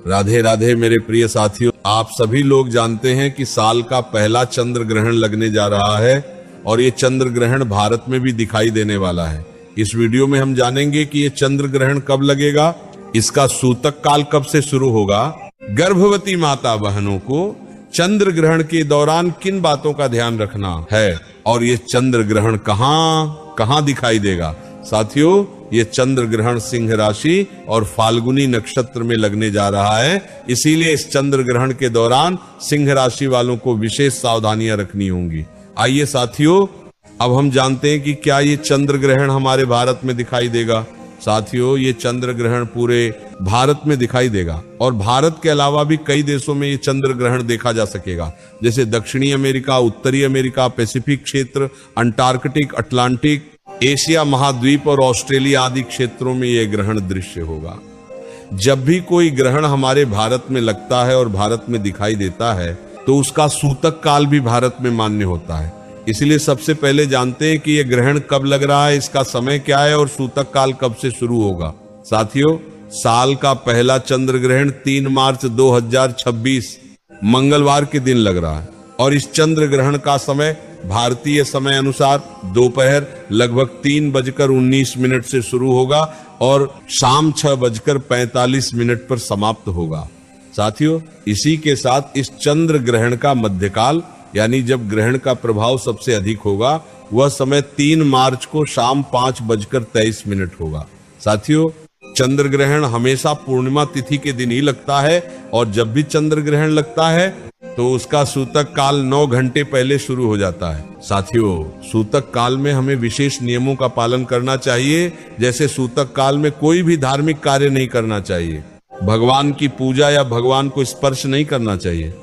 राधे राधे मेरे प्रिय साथियों, आप सभी लोग जानते हैं कि साल का पहला चंद्र ग्रहण लगने जा रहा है और ये चंद्र ग्रहण भारत में भी दिखाई देने वाला है। इस वीडियो में हम जानेंगे कि ये चंद्र ग्रहण कब लगेगा, इसका सूतक काल कब से शुरू होगा, गर्भवती माता बहनों को चंद्र ग्रहण के दौरान किन बातों का ध्यान रखना है और ये चंद्र ग्रहण कहां दिखाई देगा। साथियों, ये चंद्र ग्रहण सिंह राशि और फाल्गुनी नक्षत्र में लगने जा रहा है, इसीलिए इस चंद्र ग्रहण के दौरान सिंह राशि वालों को विशेष सावधानियां रखनी होंगी। आइए साथियों, अब हम जानते हैं कि क्या ये चंद्र ग्रहण हमारे भारत में दिखाई देगा। साथियों, ये चंद्र ग्रहण पूरे भारत में दिखाई देगा और भारत के अलावा भी कई देशों में ये चंद्र ग्रहण देखा जा सकेगा, जैसे दक्षिणी अमेरिका, उत्तरी अमेरिका, पैसिफिक क्षेत्र, अंटार्कटिक, अटलांटिक, एशिया महाद्वीप और ऑस्ट्रेलिया आदि क्षेत्रों में यह ग्रहण दृश्य होगा। जब भी कोई ग्रहण हमारे भारत में लगता है और भारत में दिखाई देता है तो उसका सूतक काल भी भारत में मान्य होता है। इसलिए सबसे पहले जानते हैं कि यह ग्रहण कब लग रहा है, इसका समय क्या है और सूतक काल कब से शुरू होगा। साथियों, साल का पहला चंद्र ग्रहण 3 मार्च 2026 मंगलवार के दिन लग रहा है और इस चंद्र ग्रहण का समय भारतीय समय अनुसार दोपहर लगभग 3:19 से शुरू होगा और शाम 6:45 पर समाप्त होगा। साथियों, इसी के साथ इस चंद्र ग्रहण का मध्यकाल यानी जब ग्रहण का प्रभाव सबसे अधिक होगा वह समय 3 मार्च को शाम 5:23 होगा। साथियों, चंद्र ग्रहण हमेशा पूर्णिमा तिथि के दिन ही लगता है और जब भी चंद्र ग्रहण लगता है तो उसका सूतक काल 9 घंटे पहले शुरू हो जाता है। साथियों, सूतक काल में हमें विशेष नियमों का पालन करना चाहिए, जैसे सूतक काल में कोई भी धार्मिक कार्य नहीं करना चाहिए, भगवान की पूजा या भगवान को स्पर्श नहीं करना चाहिए।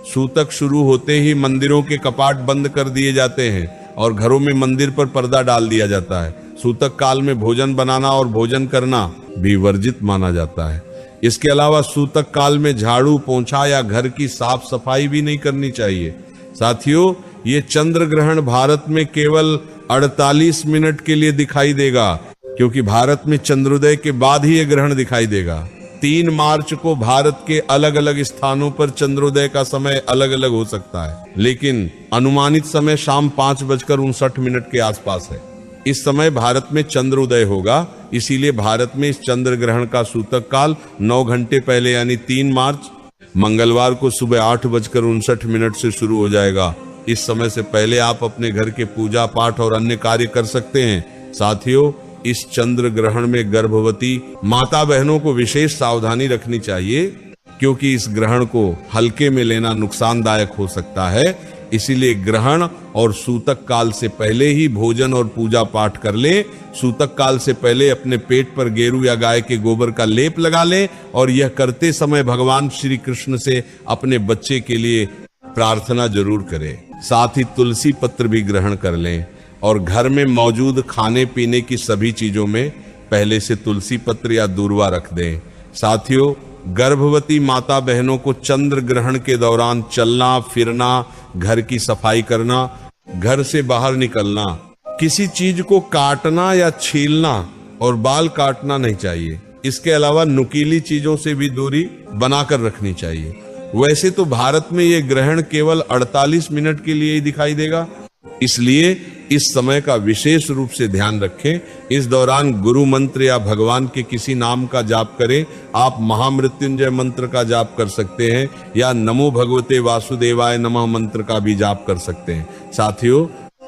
सूतक शुरू होते ही मंदिरों के कपाट बंद कर दिए जाते हैं और घरों में मंदिर पर पर्दा डाल दिया जाता है। सूतक काल में भोजन बनाना और भोजन करना भी वर्जित माना जाता है। इसके अलावा सूतक काल में झाड़ू, पोंछा या घर की साफ सफाई भी नहीं करनी चाहिए। साथियों, ये चंद्र ग्रहण भारत में केवल 48 मिनट के लिए दिखाई देगा, क्योंकि भारत में चंद्रोदय के बाद ही ये ग्रहण दिखाई देगा। 3 मार्च को भारत के अलग अलग स्थानों पर चंद्रोदय का समय अलग अलग हो सकता है, लेकिन अनुमानित समय शाम 5:59 के आसपास है। इस समय भारत में चंद्रोदय होगा, इसीलिए भारत में इस चंद्र ग्रहण का सूतक काल 9 घंटे पहले यानी 3 मार्च मंगलवार को सुबह 8:59 से शुरू हो जाएगा। इस समय से पहले आप अपने घर के पूजा पाठ और अन्य कार्य कर सकते हैं। साथियों, इस चंद्र ग्रहण में गर्भवती माता बहनों को विशेष सावधानी रखनी चाहिए, क्योंकि इस ग्रहण को हल्के में लेना नुकसानदायक हो सकता है। इसीलिए ग्रहण और सूतक काल से पहले ही भोजन और पूजा पाठ कर ले। सूतक काल से पहले अपने पेट पर गेरू या गाय के गोबर का लेप लगा ले और यह करते समय भगवान श्री कृष्ण से अपने बच्चे के लिए प्रार्थना जरूर करें। साथ ही तुलसी पत्र भी ग्रहण कर लें और घर में मौजूद खाने पीने की सभी चीजों में पहले से तुलसी पत्र या दूर्वा रख दें। साथियों, गर्भवती माता बहनों को चंद्र ग्रहण के दौरान चलना फिरना, घर की सफाई करना, घर से बाहर निकलना, किसी चीज को काटना या छीलना और बाल काटना नहीं चाहिए। इसके अलावा नुकीली चीजों से भी दूरी बनाकर रखनी चाहिए। वैसे तो भारत में यह ग्रहण केवल 48 मिनट के लिए ही दिखाई देगा, इसलिए इस समय का विशेष रूप से ध्यान रखें। इस दौरान गुरु मंत्र या भगवान के किसी नाम का जाप करें। आप महामृत्युंजय मंत्र का जाप कर सकते हैं या नमो भगवते वासुदेवाय नमः मंत्र का भी जाप कर सकते हैं। साथियों,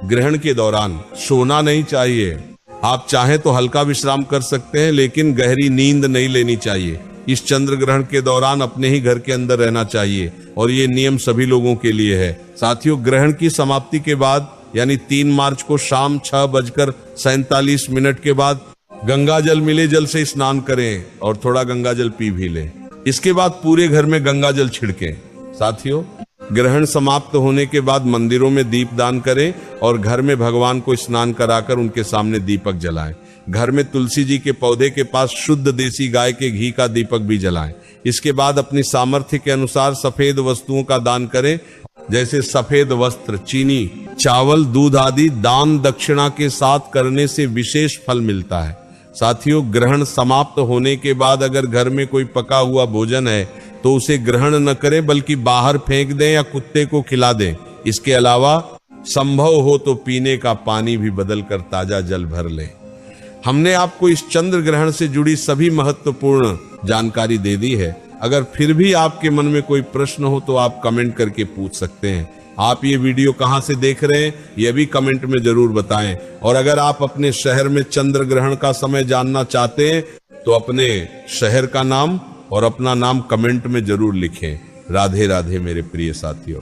ग्रहण के दौरान सोना नहीं चाहिए। आप चाहें तो हल्का विश्राम कर सकते हैं, लेकिन गहरी नींद नहीं लेनी चाहिए। इस चंद्र ग्रहण के दौरान अपने ही घर के अंदर रहना चाहिए और ये नियम सभी लोगों के लिए है। साथियों, ग्रहण की समाप्ति के बाद यानी 3 मार्च को शाम 6:47 के बाद गंगा जल मिले जल से स्नान करें और थोड़ा गंगा जल पी भी लें। इसके बाद पूरे घर में गंगा जल छिड़कें। साथियों, ग्रहण समाप्त होने के बाद मंदिरों में दीपदान करें और घर में भगवान को स्नान कराकर उनके सामने दीपक जलाएं। घर में तुलसी जी के पौधे के पास शुद्ध देसी गाय के घी का दीपक भी जलाएं। इसके बाद अपनी सामर्थ्य के अनुसार सफेद वस्तुओं का दान करें, जैसे सफेद वस्त्र, चीनी, चावल, दूध आदि दान दक्षिणा के साथ करने से विशेष फल मिलता है। साथियों, ग्रहण समाप्त होने के बाद अगर घर में कोई पका हुआ भोजन है तो उसे ग्रहण न करें बल्कि बाहर फेंक दें या कुत्ते को खिला दें। इसके अलावा संभव हो तो पीने का पानी भी बदलकर ताजा जल भर लें। हमने आपको इस चंद्र ग्रहण से जुड़ी सभी महत्वपूर्ण जानकारी दे दी है। अगर फिर भी आपके मन में कोई प्रश्न हो तो आप कमेंट करके पूछ सकते हैं। आप ये वीडियो कहां से देख रहे हैं यह भी कमेंट में जरूर बताएं। और अगर आप अपने शहर में चंद्र ग्रहण का समय जानना चाहते हैं तो अपने शहर का नाम और अपना नाम कमेंट में जरूर लिखें। राधे राधे मेरे प्रिय साथियों।